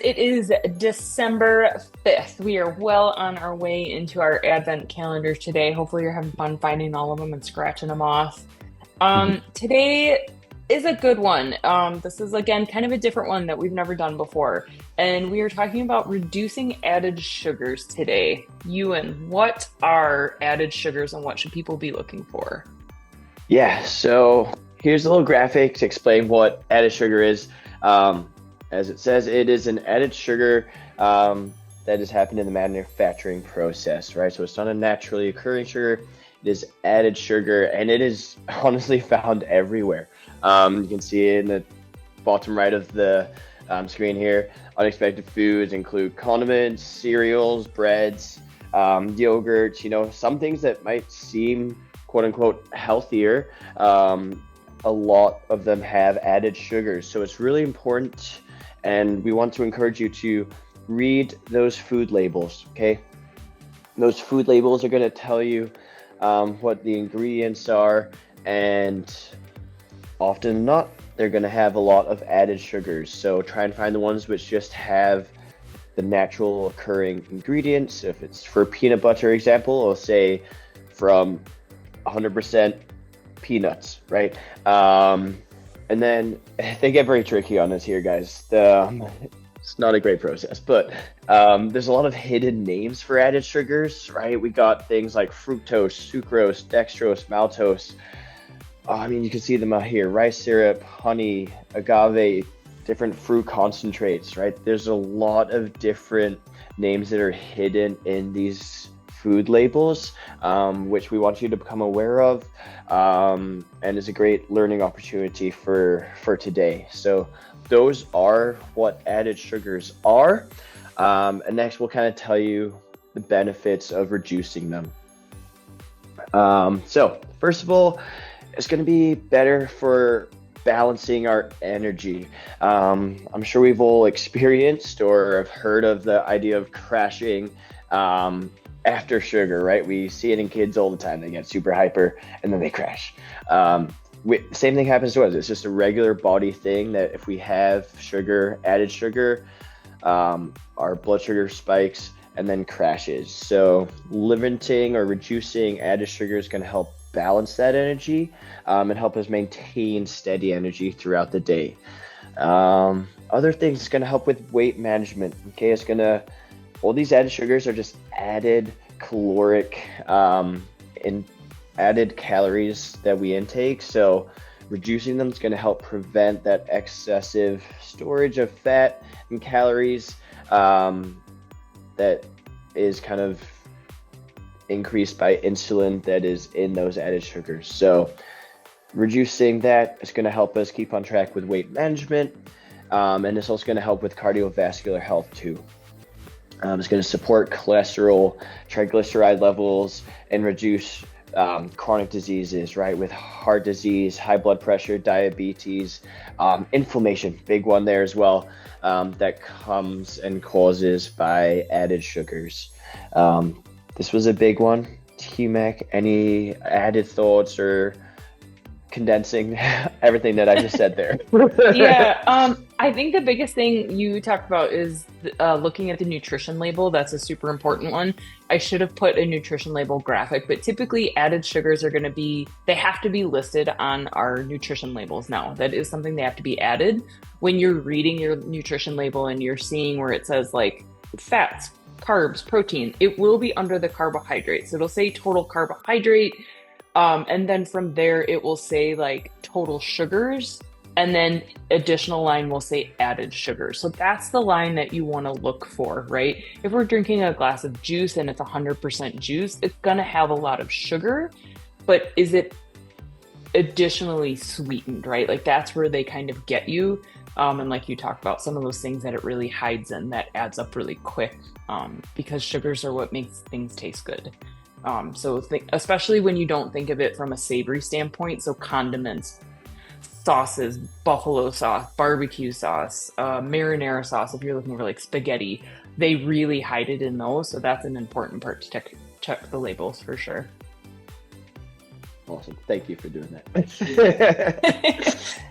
it is December 5th. We are well on our way into our advent calendar today. Hopefully you're having fun finding all of them and scratching them off. Mhm. Today is a good one. This is again kind of a different one that we've never done before. And we are talking about reducing added sugars today. Ewan, what are added sugars and what should people be looking for? Yeah, so here's a little graphic to explain what added sugar is. Um, as it says, it is an added sugar that has happened in the manufacturing process, right? So it's not a naturally occurring sugar. It is added sugar, and it is honestly found everywhere. You can see it in the bottom right of the screen here. Unexpected foods include condiments, cereals, breads, yogurts, some things that might seem quote unquote healthier. A lot of them have added sugars. So it's really important, and we want to encourage you to read those food labels, okay? Those food labels are going to tell you what the ingredients are, and often not, they're going to have a lot of added sugars. So try and find the ones which just have the natural occurring ingredients. If it's for peanut butter example, I'll say from 100% peanuts, right? And then they get very tricky on us here, guys. It's not a great process, but there's a lot of hidden names for added sugars, right? We got things like fructose, sucrose, dextrose, maltose. I mean, you can see them out here: rice syrup, honey, agave, different fruit concentrates, right? There's a lot of different names that are hidden in these food labels, which we want you to become aware of, and is a great learning opportunity for today. So those are what added sugars are. And next we'll kind of tell you the benefits of reducing them. So first of all, it's going to be better for balancing our energy. I'm sure we've all experienced or have heard of the idea of crashing after sugar, right? We see it in kids all the time. They get super hyper and then they crash. Same thing happens to us. It's just a regular body thing that if we have sugar, added sugar, our blood sugar spikes and then crashes. So limiting or reducing added sugar is going to help balance that energy and help us maintain steady energy throughout the day. Other things, it's going to help with weight management. Okay, all these added sugars are just added caloric in added calories that we intake. So reducing them is going to help prevent that excessive storage of fat and calories that is kind of increased by insulin that is in those added sugars. So reducing that is going to help us keep on track with weight management, and it's also going to help with cardiovascular health too. It's going to support cholesterol, triglyceride levels, and reduce chronic diseases, right? With heart disease, high blood pressure, diabetes, inflammation, big one there as well, that comes and causes by added sugars. This was a big one. T-Mac, any added thoughts or condensing everything that I just said there? Yeah, I think the biggest thing you talked about is looking at the nutrition label. That's a super important one. I should have put a nutrition label graphic, but typically added sugars are going to they have to be listed on our nutrition labels now. That is something they have to be added. When you're reading your nutrition label and you're seeing where it says like fats, carbs, protein, it will be under the carbohydrates. It'll say total carbohydrate. And then from there, it will say like total sugars, and then additional line will say added sugar. So that's the line that you want to look for, right? If we're drinking a glass of juice and it's 100% juice, it's going to have a lot of sugar, but is it additionally sweetened, right? Like that's where they kind of get you. And like you talked about, some of those things that it really hides in that adds up really quick, because sugars are what makes things taste good. Especially when you don't think of it from a savory standpoint, so condiments, sauces, buffalo sauce, barbecue sauce, marinara sauce, if you're looking for like spaghetti, they really hide it in those. So that's an important part to check the labels for sure. Awesome. Thank you for doing that.